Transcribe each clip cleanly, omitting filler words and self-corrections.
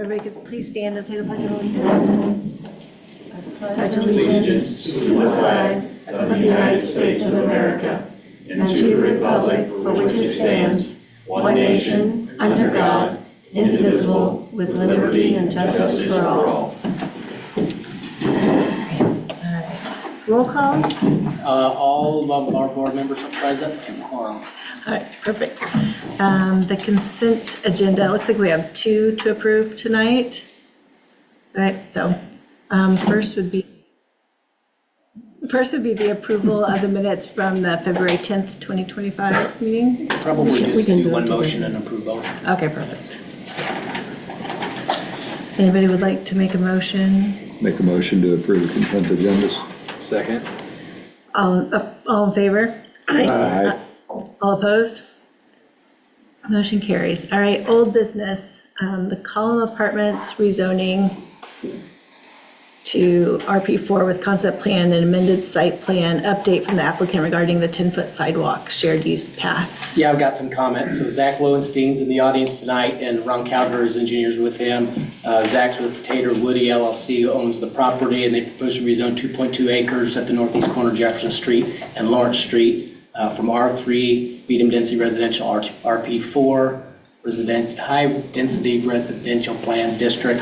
Everybody could please stand and say the Pledge of Allegiance. I pledge allegiance to the flag of the United States of America and to the republic for which it stands, one nation, under God, indivisible, with liberty and justice for all. All right. Roll call. All of our board members are present and quorum. All right, perfect. The consent agenda, it looks like we have 2 to approve tonight. All right, so first would be the approval of the minutes from the February 10th, 2025 meeting. Probably just do one motion and approve both. Okay, perfect. Anybody would like to make a motion? Make a motion to approve consent agendas. Second. All in favor? Aye. All opposed? Motion carries. All right, old business, the Column Apartments rezoning to RP4 with concept plan and amended site plan update from the applicant regarding the 10-foot sidewalk shared use path. Yeah, I've got some comments. So Zach Lowenstein's in the audience tonight, and Ron Cowder is engineers with him. Zach's with Tater Woody LLC, who owns the property, and they propose to rezone 2.2 acres at the northeast corner of Jefferson Street and Lawrence Street from R3 medium density residential RP4 high density residential plan district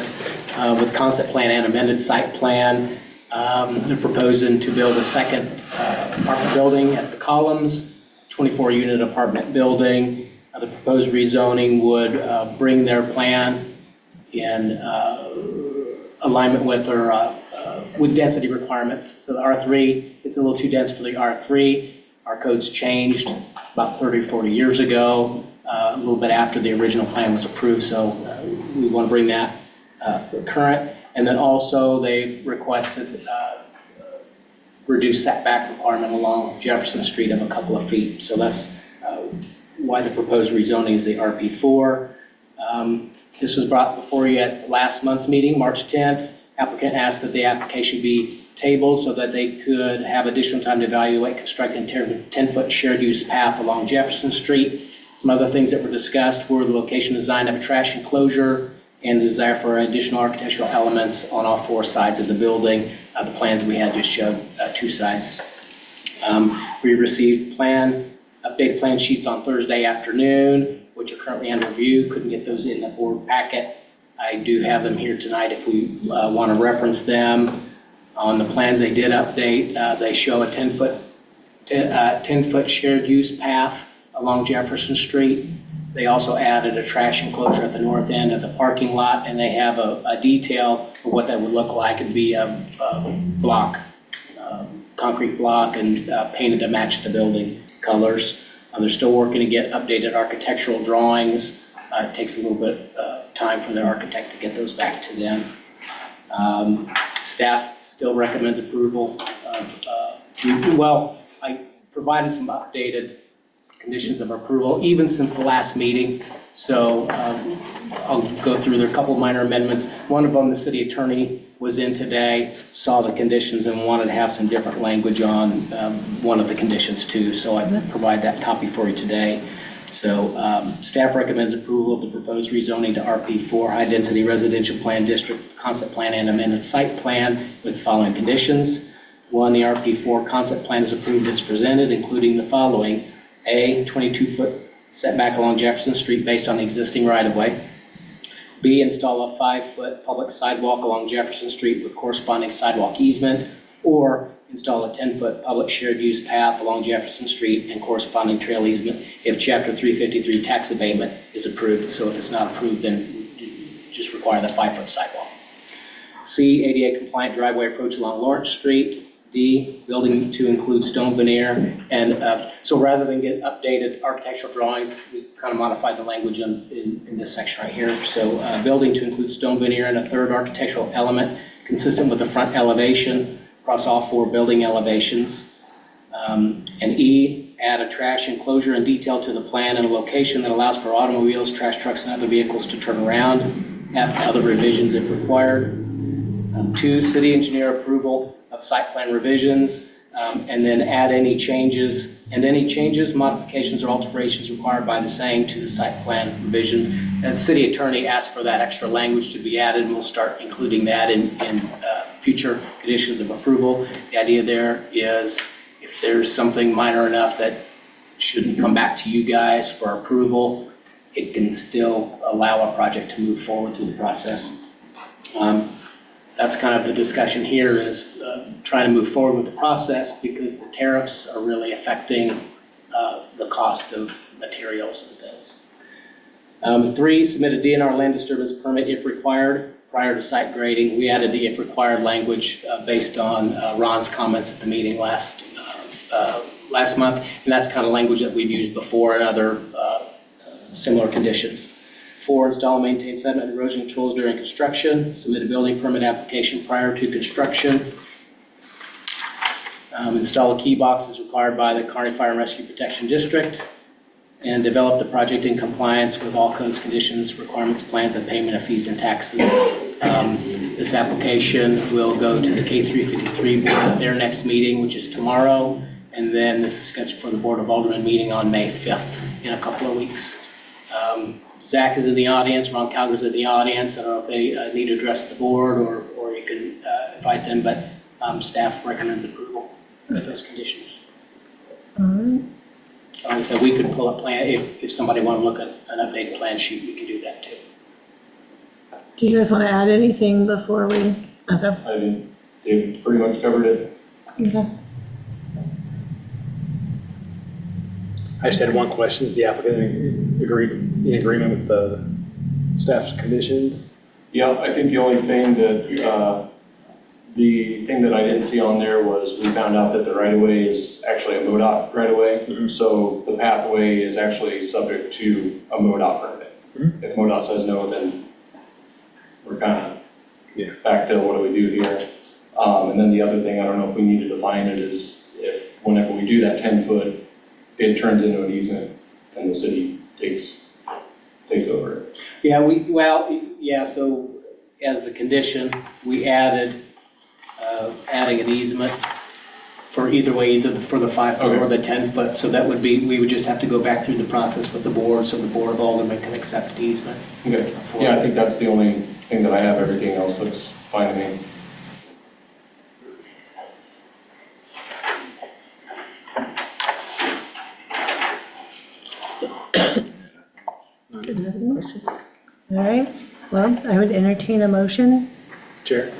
with concept plan and amended site plan. They're proposing to build a second apartment building at the Columns, 24 unit apartment building. The proposed rezoning would bring their plan in alignment with or with density requirements. So the R3, it's a little too dense for the R3. Our code's changed about 30 or 40 years ago, a little bit after the original plan was approved, so we want to bring that current. And then also they've requested reduced setback requirement along Jefferson Street of a couple of feet. So that's why the proposed rezoning is the RP4. This was brought before you at last month's meeting, March 10th. Applicant asked that the application be tabled so that they could have additional time to evaluate constructing 10-foot shared use path along Jefferson Street. Some other things that were discussed were the location design of a trash enclosure and the desire for additional architectural elements on all 4 sides of the building. The plans we had just showed 2 sides. We received updated plan sheets on Thursday afternoon, which are currently under review. Couldn't get those in the board packet. I do have them here tonight if we want to reference them. On the plans they did update, they show a 10-foot shared use path along Jefferson Street. They also added a trash enclosure at the north end of the parking lot, and they have a detail of what that would look like. It'd be a block, concrete block, and painted to match the building colors. They're still working to get updated architectural drawings. It takes a little bit of time for their architect to get those back to them. Staff still recommends approval of, I provided some updated conditions of approval even since the last meeting. So I'll go through there. A couple of minor amendments. One of them, the city attorney was in today, saw the conditions and wanted to have some different language on one of the conditions too. So I provide that copy for you today. So staff recommends approval of the proposed rezoning to RP4 high density residential plan district concept plan and amended site plan with the following conditions. 1, the RP4 concept plan is approved as presented, including the following. A, 22-foot setback along Jefferson Street based on the existing right-of-way. B, install a 5-foot public sidewalk along Jefferson Street with corresponding sidewalk easement, or install a 10-foot public shared use path along Jefferson Street and corresponding trail easement if Chapter 353 tax abatement is approved. So if it's not approved, then just require the 5-foot sidewalk. C, ADA compliant driveway approach along Lawrence Street. D, building to include stone veneer. And so rather than get updated architectural drawings, we kind of modified the language in this section right here. So building to include stone veneer and a third architectural element consistent with the front elevation across all 4 building elevations. And E, add a trash enclosure and detail to the plan in a location that allows for automobiles, trash trucks, and other vehicles to turn around. F, other revisions if required. 2, city engineer approval of site plan revisions, and then add any changes and any changes, modifications, or alterations required by the same to the site plan revisions. As the city attorney asked for that extra language to be added, and we'll start including that in future conditions of approval. The idea there is if there's something minor enough that shouldn't come back to you guys for approval, it can still allow a project to move forward through the process. That's kind of the discussion here is trying to move forward with the process because the tariffs are really affecting the cost of materials and things. 3, submit a DNR land disturbance permit if required prior to site grading. We added the if required language based on Ron's comments at the meeting last month, and that's kind of language that we've used before in other similar conditions. 4, install and maintain sediment and erosion controls during construction. Submit a building permit application prior to construction. Install a key box as required by the Kearney Fire and Rescue Protection District. And develop the project in compliance with all codes, conditions, requirements, plans, and payment of fees and taxes. This application will go to the K353 board at their next meeting, which is tomorrow. And then this is scheduled for the Board of Aldermen meeting on May 5th in a couple of weeks. Zach is in the audience, Ron Calgar's in the audience. I don't know if they need to address the board or you can invite them, but staff recommends approval of those conditions. All right. Like I said, we could pull a plan, if somebody wanted to look at an updated plan sheet, we could do that too. Do you guys want to add anything before we, okay? I think they've pretty much covered it. Okay. I just had one question. Is the applicant in agreement with the staff's conditions? Yeah, I think the only thing that, the thing that I didn't see on there was we found out that the right-of-way is actually a MoDOT right-of-way. So the pathway is actually subject to a MoDOT permit. If MoDOT says no, then we're kind of back to what do we do here? And then the other thing, I don't know if we need to define it, is if whenever we do that 10-foot, it turns into an easement and the city takes over it. Yeah, so as the condition, we added adding an easement for either way, either for the 5-foot or the 10-foot. So that would be, we would just have to go back through the process with the board so the Board of Aldermen can accept the easement. Okay, yeah, I think that's the only thing that I have. Everything else looks fine to me. All right, well, I would entertain a motion. Chair.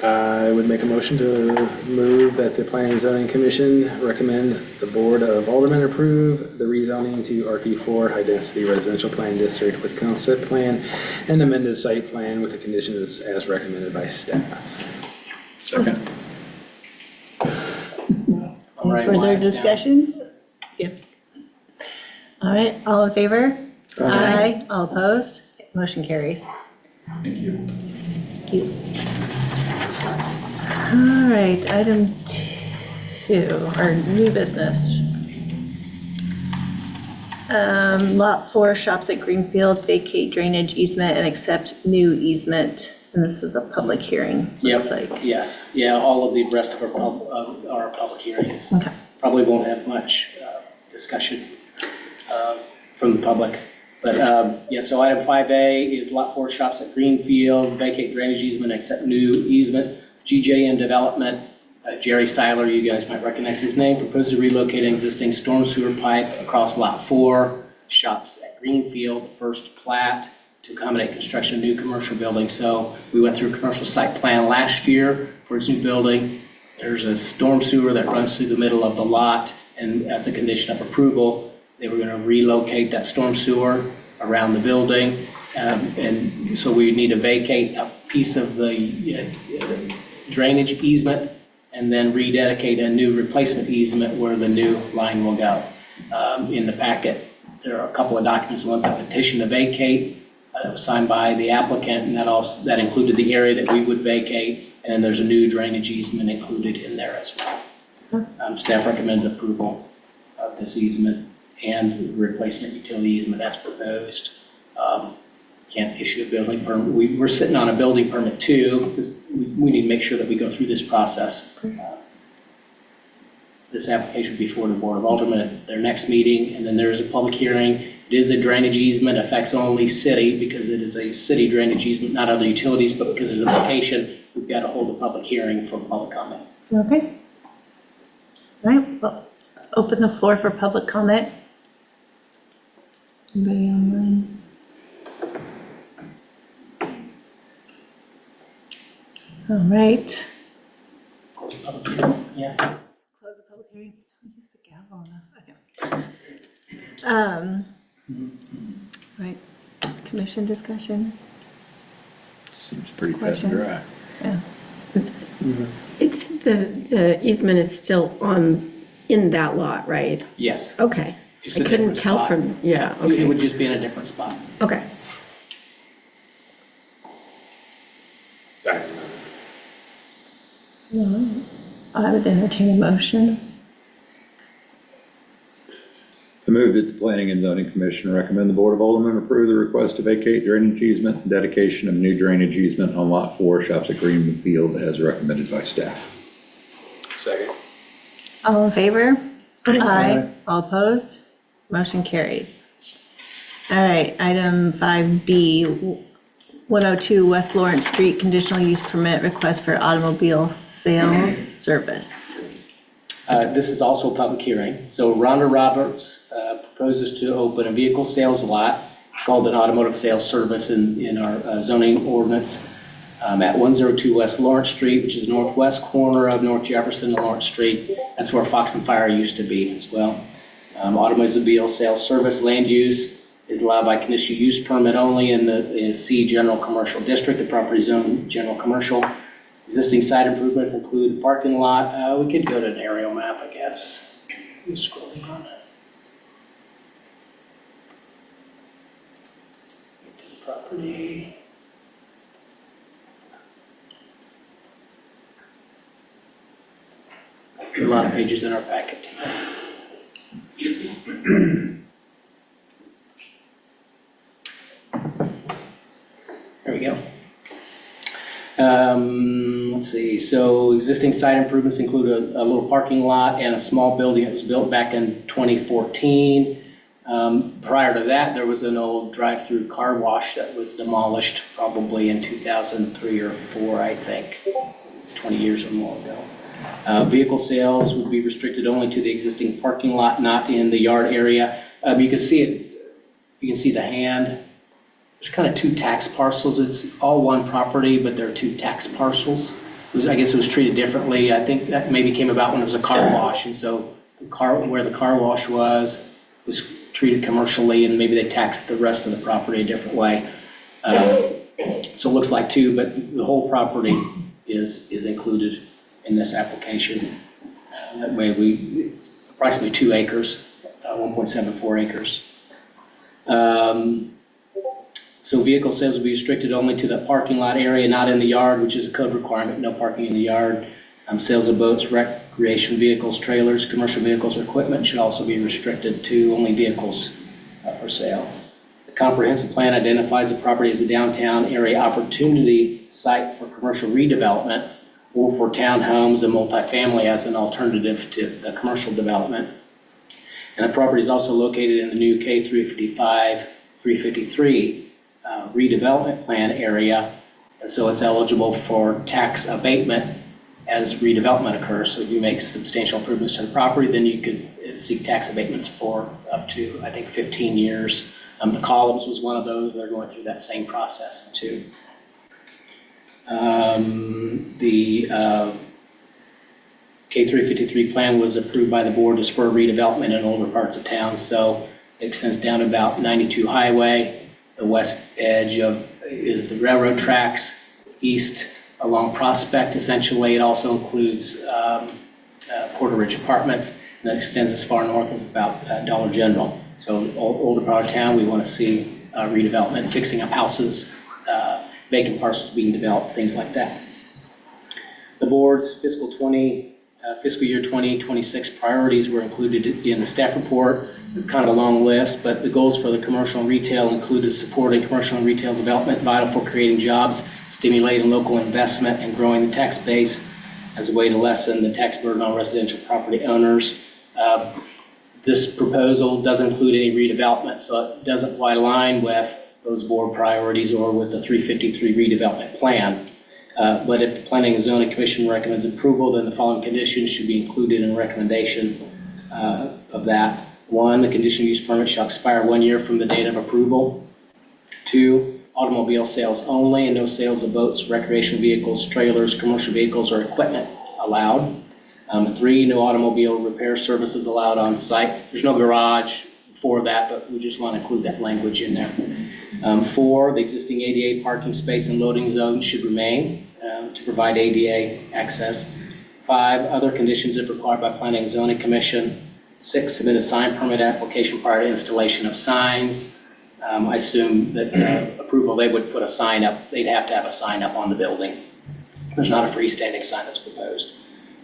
I would make a motion to move that the Planning and Zoning Commission recommend the Board of Aldermen approve the rezoning to RP4 High Density Residential Plan District with concept plan and amended site plan with the conditions as recommended by staff. Second. Any further discussion? Yeah. All right, all in favor? Aye. All opposed? Motion carries. Thank you. Thank you. All right, item 2, our new business. Lot 4, shops at Greenfield, vacate drainage easement and accept new easement. And this is a public hearing, looks like. Yes, yeah, all of the rest of our public hearings. Okay. Probably won't have much discussion from the public. But yeah, so item 5A is lot 4 shops at Greenfield, vacate drainage easement, accept new easement. GJM Development, Jerry Seiler, you guys might recognize his name, proposed to relocate an existing storm sewer pipe across lot 4, shops at Greenfield, first plat to accommodate construction of new commercial building. So we went through a commercial site plan last year for its new building. There's a storm sewer that runs through the middle of the lot, and as a condition of approval, they were going to relocate that storm sewer around the building. And so we need to vacate a piece of the drainage easement and then rededicate a new replacement easement where the new line will go. In the packet, there are a couple of documents, one's a petition to vacate that was signed by the applicant, and that included the area that we would vacate, and then there's a new drainage easement included in there as well. Staff recommends approval of this easement and replacement utility easement as proposed. Can't issue a building permit. We're sitting on a building permit too, because we need to make sure that we go through this process. this application before the Board of Aldermen at their next meeting, and then there is a public hearing. It is a drainage easement, affects only city because it is a city drainage easement, not other utilities, but because it's a location, we've got to hold a public hearing for public comment. Okay. All right, well, open the floor for public comment. Anybody online? All right. Close the public hearing. Yeah. Close the public hearing. Use the gavel on that. Right, commission discussion? Seems pretty cut and dry. Yeah. It's, the easement is still in that lot, right? Yes. Okay. Just I a couldn't different tell spot. from, yeah, It okay, would just be in a different spot. okay. I would entertain a motion. I move that the Planning and Zoning Commission recommend the Board of Aldermen approve the request to vacate drainage easement and dedication of new drainage easement on Lot 4, shops at Greenman Field, as recommended by staff. Second. All in favor? Aye. All opposed? Motion carries. All right, item 5B, 102 West Lawrence Street, conditional use permit request for automobile sales service. This is also a public hearing. So Rhonda Roberts proposes to open a vehicle sales lot. It's called an automotive sales service in our zoning ordinance at 102 West Lawrence Street, which is northwest corner of North Jefferson and Lawrence Street. That's where Fox and Fire used to be as well. Automobile sales service land use is allowed by conditional use permit only in the C General Commercial District, the property zone General Commercial. Existing site improvements include parking lot. We could go to an aerial map, I guess. I'm scrolling on it. Get to the property. A lot of pages in our packet. There we go. Let's see, so existing site improvements include a little parking lot and a small building that was built back in 2014. Prior to that, there was an old drive-through car wash that was demolished probably in 2003 or 4, I think, 20 years or more ago. Vehicle sales would be restricted only to the existing parking lot, not in the yard area. You can see it, you can see the hand. There's kind of two tax parcels. It's all one property, but there are two tax parcels. I guess it was treated differently. I think that maybe came about when it was a car wash, and so where the car wash was treated commercially, and maybe they taxed the rest of the property a different way. So it looks like two, but the whole property is included in this application. That way it's approximately 2 acres, 1.74 acres. So vehicle sales will be restricted only to the parking lot area, not in the yard, which is a code requirement, no parking in the yard. Sales of boats, recreation vehicles, trailers, commercial vehicles, or equipment should also be restricted to only vehicles for sale. The comprehensive plan identifies the property as a downtown area opportunity site for commercial redevelopment or for townhomes and multifamily as an alternative to the commercial development. And the property is also located in the new K355, 353 redevelopment plan area, and so it's eligible for tax abatement as redevelopment occurs. So if you make substantial improvements to the property, then you could seek tax abatements for up to, I think, 15 years. The Columns was one of those. They're going through that same process too. The K353 plan was approved by the board to spur redevelopment in older parts of town, so it extends down to about 92 Highway. The west edge is the railroad tracks, east along Prospect. Essentially, it also includes Porter Ridge Apartments, and that extends as far north as about Dollar General. So older part of town, we want to see redevelopment, fixing up houses, vacant parcels being developed, things like that. The board's fiscal year 2026 priorities were included in the staff report. It's kind of a long list, but the goals for the commercial and retail included supporting commercial and retail development, vital for creating jobs, stimulating local investment, and growing the tax base, as a way to lessen the tax burden on residential property owners. This proposal doesn't include any redevelopment, so it doesn't quite align with those board priorities or with the 353 redevelopment plan. But if the Planning and Zoning Commission recommends approval, then the following conditions should be included in a recommendation of that. 1, the conditional use permit shall expire 1 year from the date of approval. 2, automobile sales only and no sales of boats, recreational vehicles, trailers, commercial vehicles, or equipment allowed. 3, no automobile repair services allowed on site. There's no garage for that, but we just want to include that language in there. 4, the existing ADA parking space and loading zone should remain to provide ADA access. 5, other conditions if required by Planning and Zoning Commission. 6, submit a sign permit application prior to installation of signs. I assume that approval, they would put a sign up, they'd have to have a sign up on the building. There's not a freestanding sign that's proposed.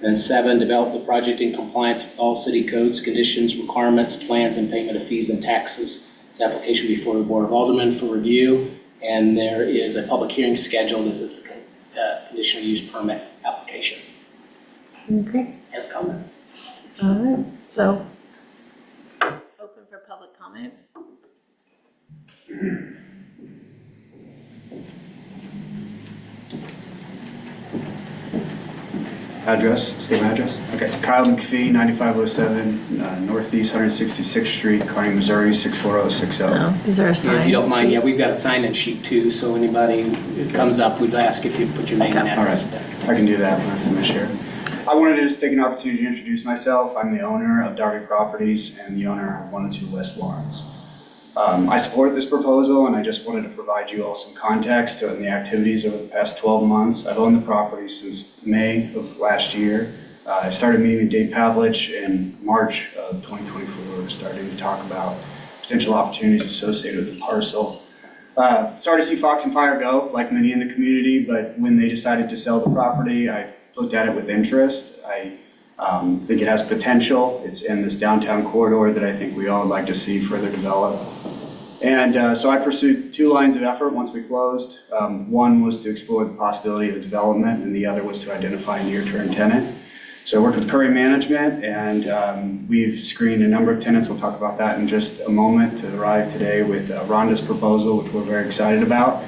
And 7, develop the project in compliance with all city codes, conditions, requirements, plans, and payment of fees and taxes. This application before the Board of Aldermen for review, and there is a public hearing scheduled as it's a conditional use permit application. Okay, Any comments? all right, so open for public comment. Address, state my address? Okay, Kyle McPhee, 9507 Northeast 166th Street, Kearney, Missouri, 64060. No, is there a sign? If you don't mind, yeah, we've got a sign-in sheet too, so anybody that comes up, we'd ask if you put your name and address there. I can do that when I finish here. I wanted to just take an opportunity to introduce myself. I'm the owner of Darby Properties and the owner of 102 West Lawrence. I support this proposal, and I just wanted to provide you all some context on the activities over the past 12 months. I've owned the property since May of last year. I started meeting with Dave Pavlich in March of 2024, starting to talk about potential opportunities associated with the parcel. Sorry to see Fox and Fire go, like many in the community, but when they decided to sell the property, I looked at it with interest. I think it has potential. It's in this downtown corridor that I think we all would like to see further develop. And so I pursued 2 lines of effort once we closed. One was to explore the possibility of development, and the other was to identify a near-term tenant. So I worked with Kearney Management, and we've screened a number of tenants. We'll talk about that in just a moment, to arrive today with Rhonda's proposal, which we're very excited about.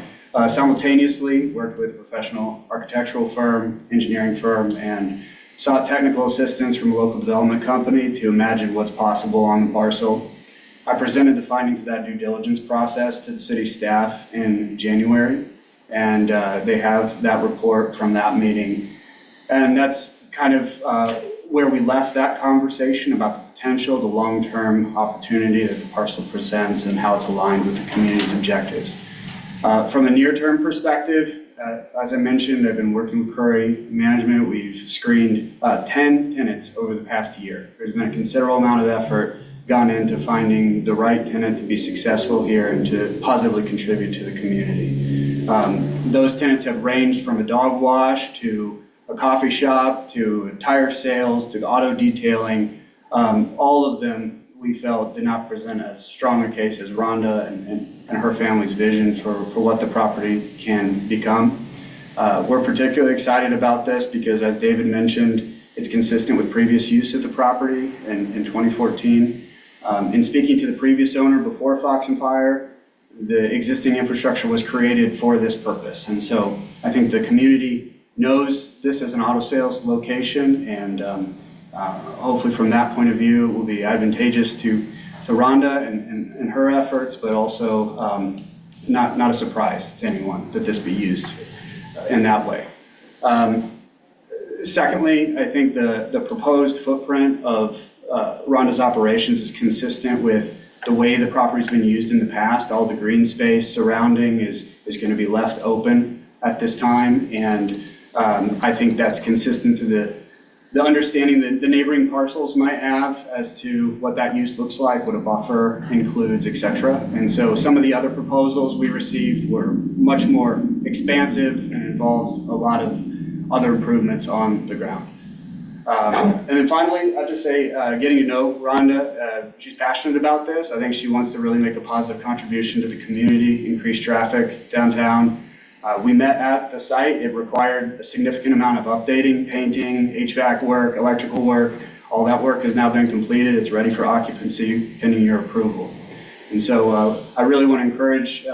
Simultaneously, worked with a professional architectural firm, engineering firm, and sought technical assistance from a local development company to imagine what's possible on the parcel. I presented the findings of that due diligence process to the city staff in January, and they have that report from that meeting. And that's kind of where we left that conversation about the potential, the long-term opportunity that the parcel presents and how it's aligned with the community's objectives. From a near-term perspective, as I mentioned, I've been working with Kearney Management. We've screened 10 tenants over the past year. There's been a considerable amount of effort gone into finding the right tenant to be successful here and to positively contribute to the community. Those tenants have ranged from a dog wash to a coffee shop to tire sales to auto detailing. All of them we felt did not present as strong a case as Rhonda and her family's vision for what the property can become. We're particularly excited about this because, as David mentioned, it's consistent with previous use of the property in 2014. In speaking to the previous owner before Fox and Fire, the existing infrastructure was created for this purpose. And so I think the community knows this as an auto sales location, and hopefully from that point of view, it will be advantageous to Rhonda and her efforts, but also not a surprise to anyone that this be used in that way. Secondly, I think the proposed footprint of Rhonda's operations is consistent with the way the property's been used in the past. All the green space surrounding is going to be left open at this time, and I think that's consistent to the understanding that the neighboring parcels might have as to what that use looks like, what a buffer includes, etc. And so some of the other proposals we received were much more expansive and involved a lot of other improvements on the ground. And then finally, I'll just say, getting to know Rhonda, she's passionate about this. I think she wants to really make a positive contribution to the community, increase traffic downtown. We met at the site. It required a significant amount of updating, painting, HVAC work, electrical work. All that work has now been completed. It's ready for occupancy pending your approval. And so I really want to encourage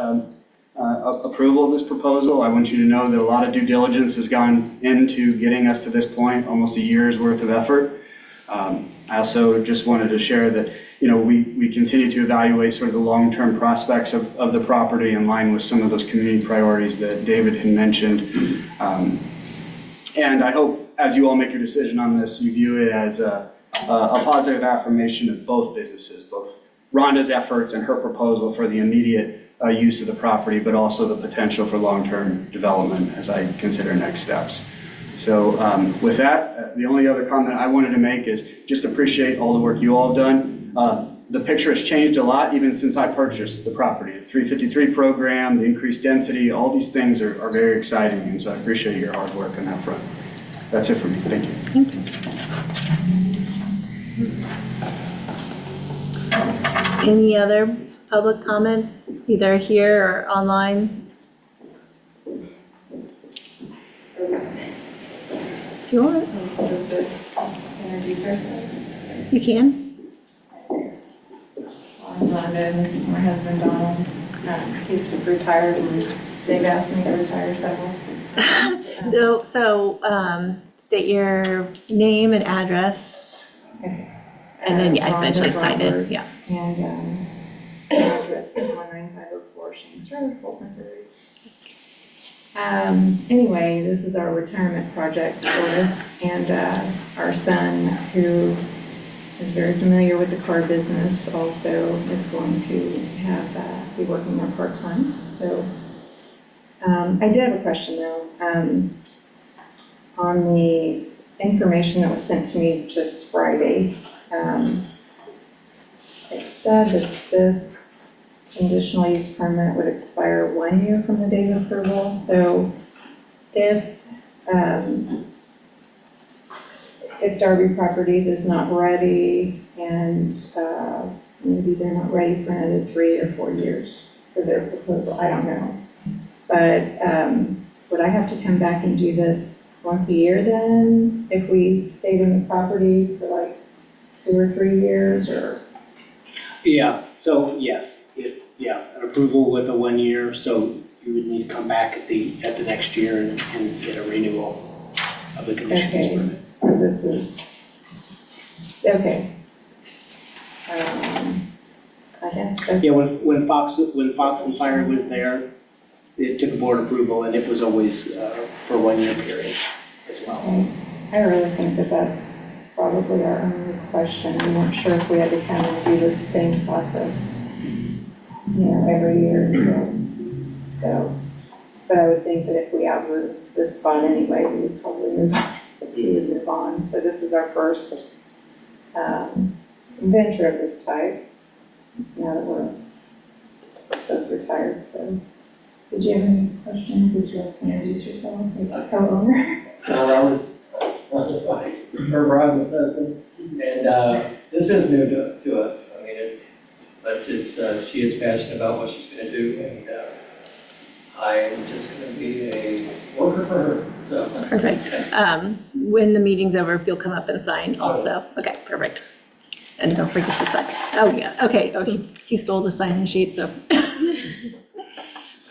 approval of this proposal. I want you to know that a lot of due diligence has gone into getting us to this point, almost a year's worth of effort. I also just wanted to share that, we continue to evaluate sort of the long-term prospects of the property in line with some of those community priorities that David had mentioned. And I hope as you all make your decision on this, you view it as a positive affirmation of both businesses, both Rhonda's efforts and her proposal for the immediate use of the property, but also the potential for long-term development as I consider next steps. So with that, the only other comment I wanted to make is just appreciate all the work you all have done. The picture has changed a lot even since I purchased the property. The 353 program, the increased density, all these things are very exciting, and so I appreciate your hard work on that front. That's it for me. Thank you. Thank you. Any other public comments, either here or online? If you want, I'm supposed to introduce ourselves. you can. I'm Rhonda, and this is my husband, Donald. He's retired, and they've asked me to retire several times. So state your name and address, Okay. and then eventually Rhonda sign it. Roberts, Yeah. And the address is 19504 Shanks Road, Polk, Missouri. Anyway, this is our retirement project, sort of, and our son, who is very familiar with the car business, also is going to be working there part-time. So I did have a question though. On the information that was sent to me just Friday, it said that this conditional use permit would expire 1 year from the date of approval. So if Darby Properties is not ready and maybe they're not ready for another 3 or 4 years for their proposal, I don't know. But would I have to come back and do this once a year then, if we stayed in the property for like 2 or 3 years, or? Yeah, so yes, an approval with a 1 year, so you would need to come back at the next year and get a renewal of the conditional use Okay, permit. so this is, okay. I guess that's. Yeah, when Fox and Fire was there, it took board approval, and it was always for 1 year period as well. Okay. I really think that that's probably our only question. We weren't sure if we had to come and do the same process, every year. So, but I would think that if we outgrew this spot anyway, we would probably move on. So this is our first venture of this type, now that we're both retired. So did you have any questions? Would you like to introduce yourself as a co-owner? Robert's wife, or Robert's husband, and this is new to us. I mean, she is passionate about what she's going to do, and I'm just going to be a worker for her. So Perfect. When the meeting's over, if you'll come up and sign also. Okay, perfect. And don't forget to sign. Oh, yeah, okay. Oh, he stole the sign-in sheet, so.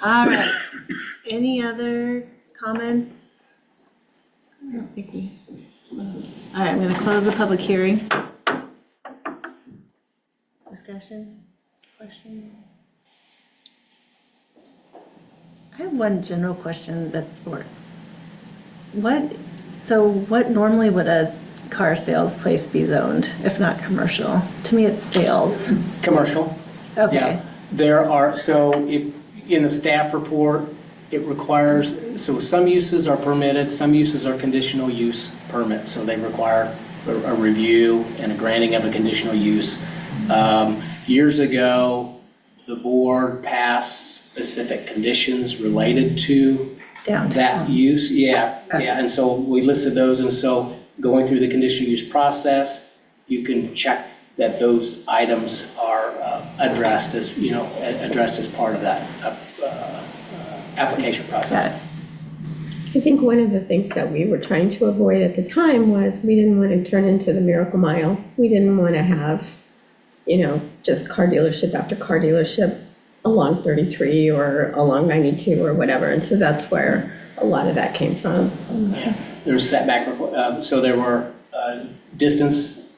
All right. Any other comments? I don't think we. All right, I'm going to close the public hearing. Discussion? Question? I have one general question that's more. What normally would a car sales place be zoned, if not commercial? To me, it's sales. Commercial. Okay. Yeah, there are, so if, in the staff report, it requires, so some uses are permitted, some uses are conditional use permits, so they require a review and a granting of a conditional use. Years ago, the board passed specific conditions related to Downtown. that use, yeah, and so we listed those, and so going through the conditional use process, you can check that those items are addressed as part of that application process. I think one of the things that we were trying to avoid at the time was we didn't want to turn into the Miracle Mile. We didn't want to have, just car dealership after car dealership along 33 or along 92 or whatever. And so that's where a lot of that came from. Yeah, there's setback, so there were distance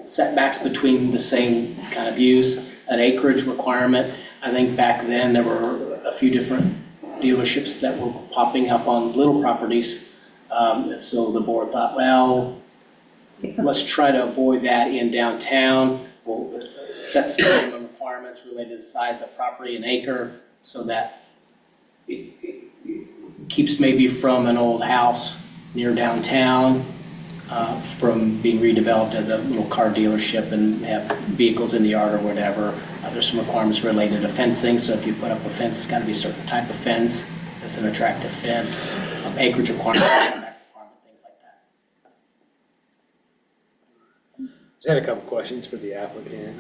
setbacks between the same kind of use, an acreage requirement. I think back then there were a few different dealerships that were popping up on little properties. And so the board thought, well, let's try to avoid that in downtown. We'll set some minimum requirements related to the size of property, an acre, so that it keeps maybe from an old house near downtown from being redeveloped as a little car dealership and have vehicles in the yard or whatever. There's some requirements related to fencing, so if you put up a fence, it's got to be a certain type of fence that's an attractive fence, acreage requirement, things like that. Just had a couple questions for the applicant.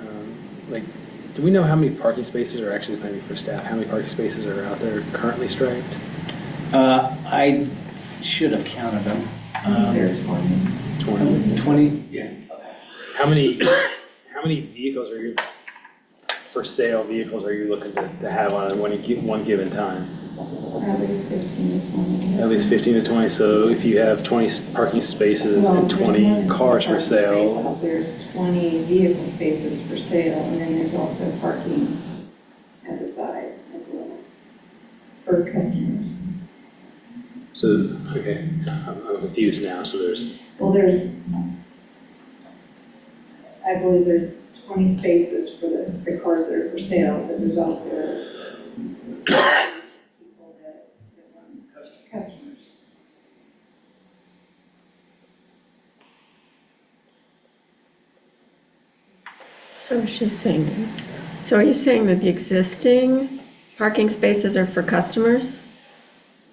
Do we know how many parking spaces are actually maybe for staff? How many parking spaces are out there currently striped? I should have counted them. There's 20. 20? Yeah. How many vehicles are you, for sale vehicles are you looking to have on one given time? At least 15 to 20. At least 15 to 20, so if you have 20 parking spaces and 20 cars for sale. There's 20 vehicle spaces for sale, and then there's also parking at the side as well for customers. So, okay, I'm confused now, so Well, I believe there's 20 spaces for the cars that are for sale, but there's also people that want customers. So she's saying, so are you saying that the existing parking spaces are for customers?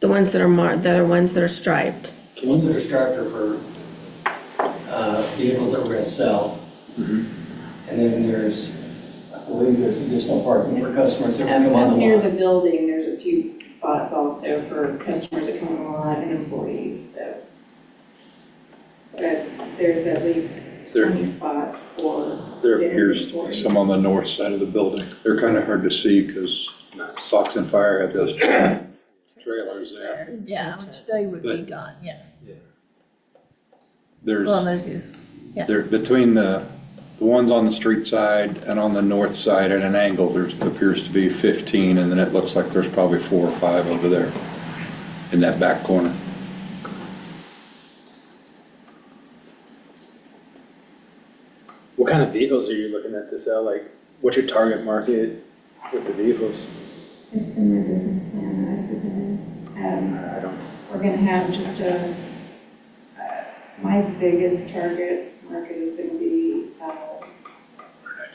The ones that are ones that are striped? The ones that are striped are for vehicles that we're going to sell. And then I believe there's additional parking for customers that come on the Near lot. the building, there's a few spots also for customers that come on the lot and employees, so. But there's at least 20 spots for. There the appears to be inventory. some on the north side of the building. They're kind of hard to see because Fox and Fire have those trailers there. Yeah, which they would be But- gone, yeah. There's, Well, there's these, yeah. there, between the ones on the street side and on the north side at an angle, there appears to be 15, and then it looks like there's probably 4 or 5 over there in that back corner. what kind of vehicles are you looking at to sell? Like, what's your target market with the vehicles? It's in their business plan that I submitted. I don't, We're gonna have just my biggest target market is gonna be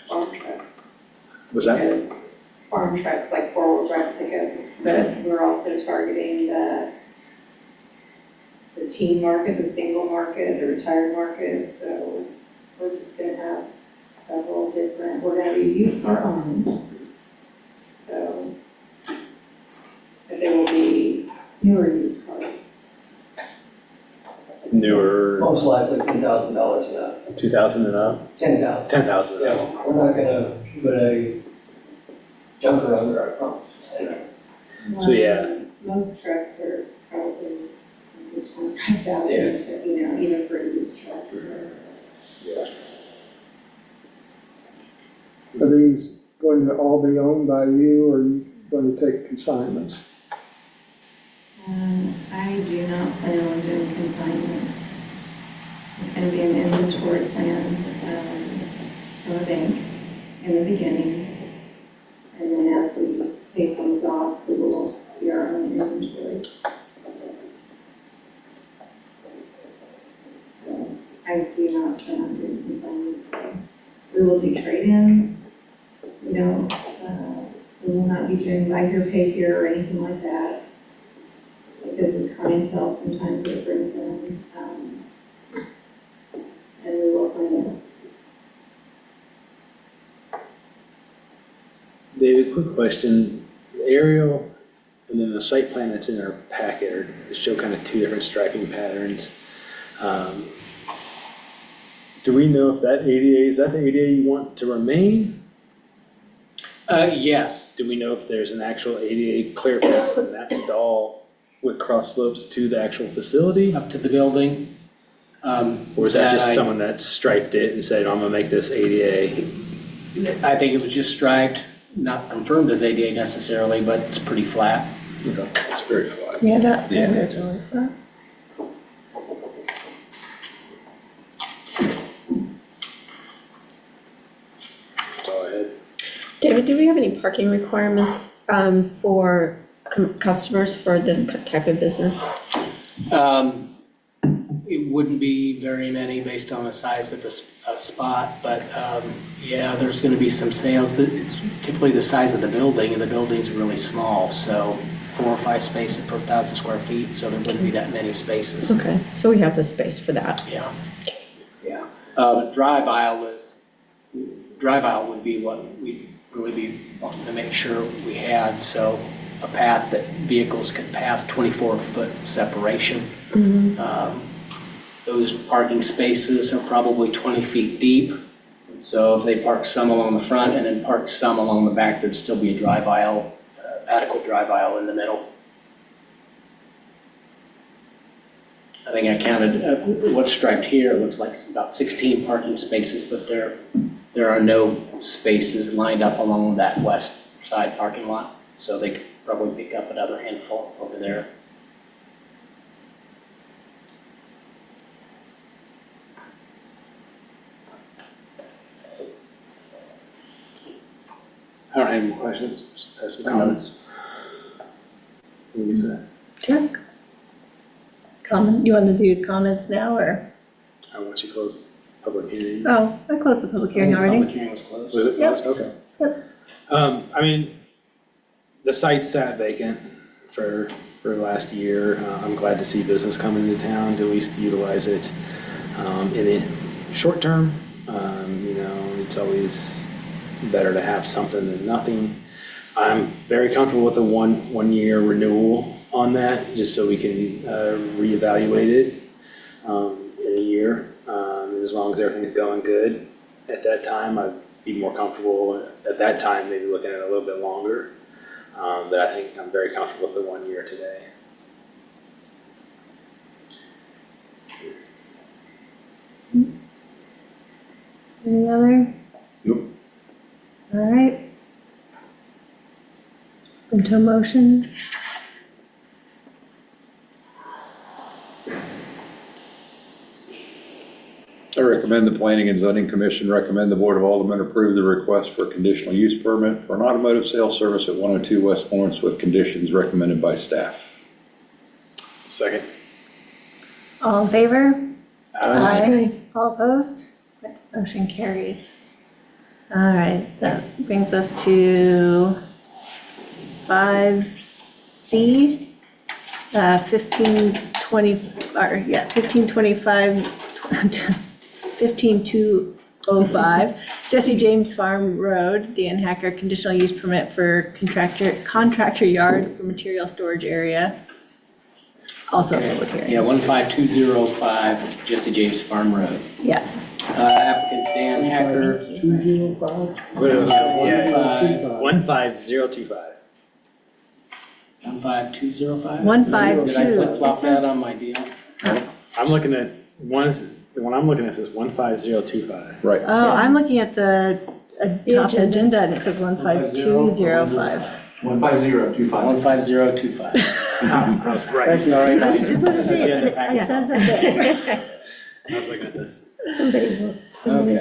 farm trucks. was that? Because farm trucks, like four-wheel drive pickups, but we're also targeting the teen market, the single market, the retired market, so we're just gonna have several different, we're gonna be used car only. So, but they will be newer used cars. Newer, Most likely $10,000 and up. 2,000 and up? 10,000. 10,000 and Yeah, up. we're not gonna put a junker under our pump. So, yeah. Most trucks are probably 25,000 to, even for a used truck, so. Are these going to all be owned by you, or are you going to take consignments? I do not plan on doing consignments. It's gonna be an inventory plan, from a bank in the beginning. And then as we pay things off, we will be our own inventory. So I do not plan on doing consignments. We will do trade-ins, we will not be doing buy here, pay here, or anything like that. Because the clientele sometimes it brings in, and we will finance. David, quick question. Aerial And then the site plan that's in our packet show kind of two different striping patterns. Do we know if that ADA, is that the ADA you want to remain? Yes. Do we know if there's an actual ADA clear path from that stall with cross slopes to the actual facility? Up to the building. Or is that just I- someone that striped it and said, I'm gonna make this ADA? I think it was just striped, not confirmed as ADA necessarily, but it's pretty flat. It's very flat. Yeah, that Yeah. is really flat. That's all I had. David, do we have any parking requirements for customers for this type of business? It wouldn't be very many based on the size of the spot, but yeah, there's going to be some sales. Typically the size of the building, and the building's really small, so 4 or 5 spaces per 1,000 square feet, so there wouldn't be that many spaces. Okay, so we have the space for that. Yeah, yeah. Drive aisle would be what we'd really be wanting to make sure we had, so a path that vehicles could pass, 24-foot separation. Those parking spaces are probably 20 feet deep, so if they park some along the front and then park some along the back, there'd still be a drive aisle, adequate drive aisle in the middle. I think I counted what's striped here, it looks like about 16 parking spaces, but there are no spaces lined up along that west side parking lot, so they could probably pick up another handful over there. I don't have any questions, just have some comments. What do you think? Sure. Comment, you want to do comments now, or? I want you to close the public hearing. Oh, I closed the public hearing already. Public hearing was closed. Was it Yep. closed? Okay. Yep. I mean, the site sat vacant for the last year. I'm glad to see business come into town to at least utilize it in the short term. You know, it's always better to have something than nothing. I'm very comfortable with a one-year renewal on that, just so we can reevaluate it in a year. And as long as everything's going good at that time, I'd be more comfortable at that time, maybe looking at it a little bit longer. But I think I'm very comfortable with the 1 year today. Any other? Nope. All right. Into a motion. I recommend the Planning and Zoning Commission recommend the Board of Aldermen approve the request for conditional use permit for an automotive sales service at 102 West Lawrence with conditions recommended by staff. Second. All in favor? Aye. All opposed? Motion carries. All right, that brings us to 5C, 1525, 15205, Jesse James Farm Road, Dan Hacker, conditional use permit for contractor yard for material storage area. Also a public hearing. Yeah, 15205 Jesse James Farm Road. Yeah. Applicants Dan Hacker. 205? Yeah, 15025. 15205? 152. Did I flip-flop It says- that on my deal? I'm looking at the one I'm looking at says 15025. Right. Oh, I'm looking at the top agenda. agenda and it says 15205. 15025. 15025. Right, sorry. I just want to say Agenda it. packet. I said that. I was looking at this. Somebody's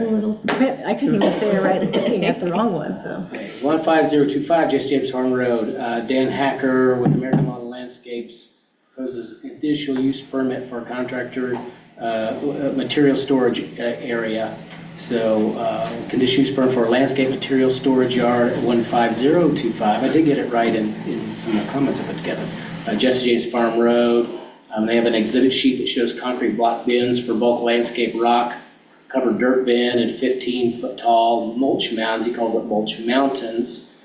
a little. I couldn't even say it right, looking at the wrong one, so. 15025 Jesse James Farm Road. Dan Hacker with American Lawn and Landscapes proposes conditional use permit for a contractor material storage area. So conditional use permit for a landscape material storage yard at 15025. I did get it right in some of the comments I put together. Jesse James Farm Road. They have an exhibit sheet that shows concrete block bins for bulk landscape rock, covered dirt bin, and 15-foot tall mulch mounds. He calls it mulch mountains.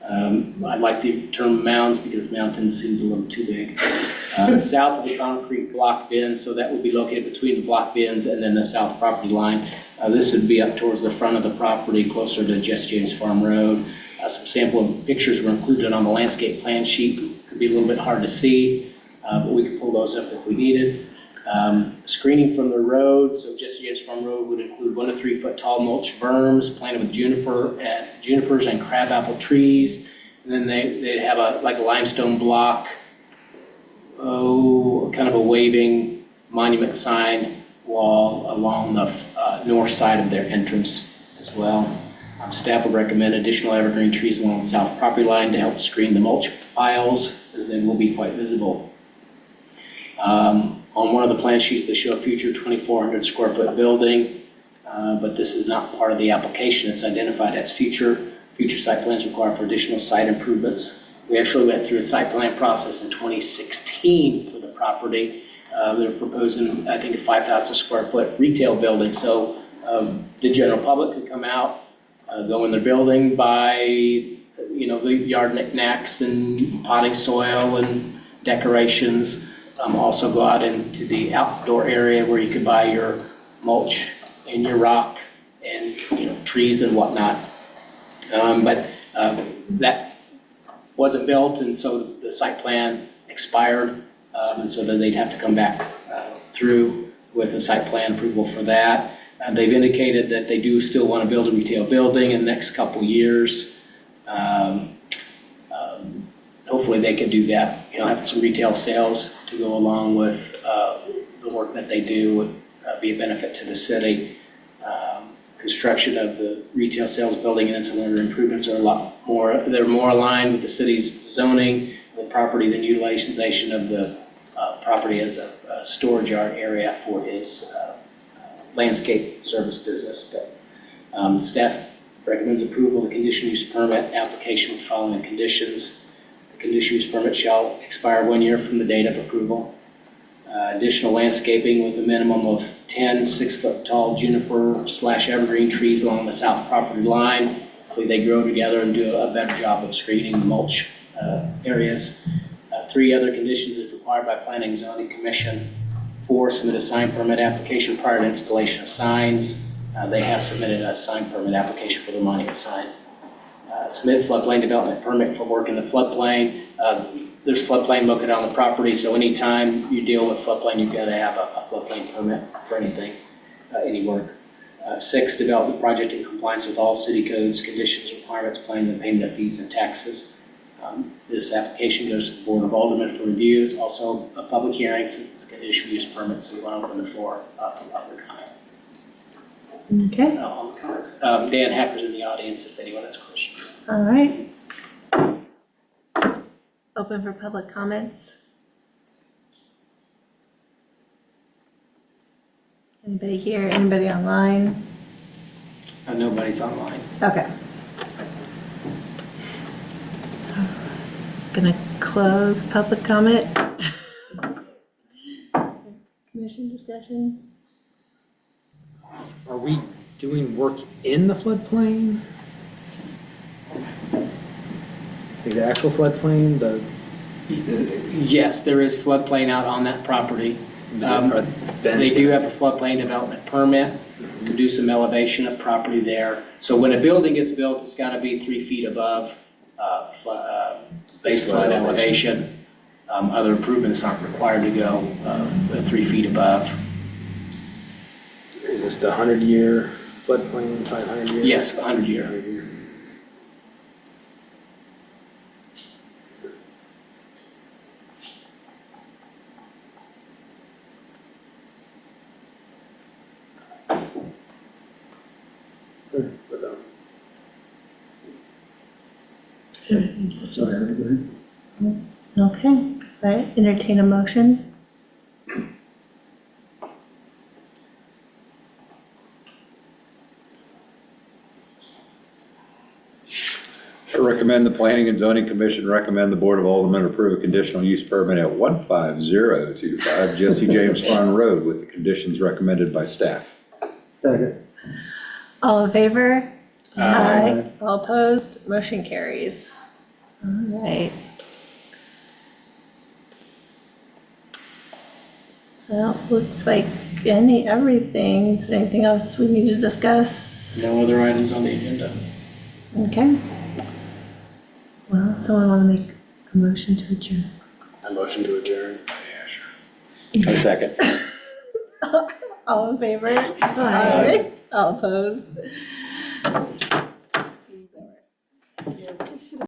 I like the term mounds because mountain seems a little too big. South of the concrete block bin, so that will be located between the block bins and then the south property line. This would be up towards the front of the property, closer to Jesse James Farm Road. Some sample pictures were included on the landscape plan sheet. Could be a little bit hard to see, but we could pull those up if we needed. Screening from the road, so Jesse James Farm Road would include 1 to 3 foot tall mulch berms planted with junipers and crabapple trees. And then they'd have a limestone block, kind of a waving monument sign wall along the north side of their entrance as well. Staff would recommend additional evergreen trees along the south property line to help screen the mulch piles, as they will be quite visible. On one of the plan sheets, they show a future 2,400 square foot building, but this is not part of the application. It's identified as future. Future site plans require for additional site improvements. We actually went through a site plan process in 2016 for the property. They're proposing, I think, a 5,000 square foot retail building. So the general public could come out, go in their building, buy, the yard knickknacks and potting soil and decorations. Also go out into the outdoor area where you could buy your mulch and your rock and, trees and whatnot. But that wasn't built, and so the site plan expired, and so then they'd have to come back through with a site plan approval for that. They've indicated that they do still want to build a retail building in the next couple years. Hopefully they can do that, have some retail sales to go along with the work that they do would be a benefit to the city. Construction of the retail sales building and ancillary improvements are they're more aligned with the city's zoning, the property than utilization of the property as a storage yard area for its landscape service business. But staff recommends approval of the conditional use permit application with following conditions. The conditional use permit shall expire 1 year from the date of approval. Additional landscaping with a minimum of 10 6-foot tall juniper/evergreen trees along the south property line. Hopefully they grow together and do a better job of screening the mulch areas. 3 other conditions as required by Planning Zoning Commission. 4, submit a sign permit application prior to installation of signs. They have submitted a sign permit application for the monument sign. Submit floodplain development permit for work in the floodplain. There's floodplain located on the property, so anytime you deal with floodplain, you've got to have a floodplain permit for anything, any work. 6, develop the project in compliance with all city codes, conditions, requirements, planning, and payment of fees and taxes. This application goes to the Board of Aldermen for review. It's also a public hearing since it's a conditional use permit, so we want to open the floor for public comment. Okay, On the comments. Dan Hacker's in the audience if anyone has questions. all right. Open for public comments. Anybody here, anybody online? Nobody's online. Okay. Gonna close public comment. Commission discussion? Are we doing work in the floodplain? The actual floodplain, Yes, there is floodplain out on that property. They do have a floodplain development permit to do some elevation of property there. So when a building gets built, it's got to be 3 feet above base flood elevation. Other improvements aren't required to go 3 feet above. is this the 100-year floodplain, 500 years? Yes, 100-year. 100-year. What's up? Okay, all right, entertain a motion. I recommend the Planning and Zoning Commission recommend the Board of Aldermen approve a conditional use permit at 15025 Jesse James Farm Road with the conditions recommended by staff. Second. All in favor? Aye. All opposed? Motion carries. All right. Well, looks like everything. Is there anything else we need to discuss? No other items on the agenda. Okay. Well, someone want to make a motion to adjourn? I motion to adjourn. A second. All in favor? Aye. All opposed?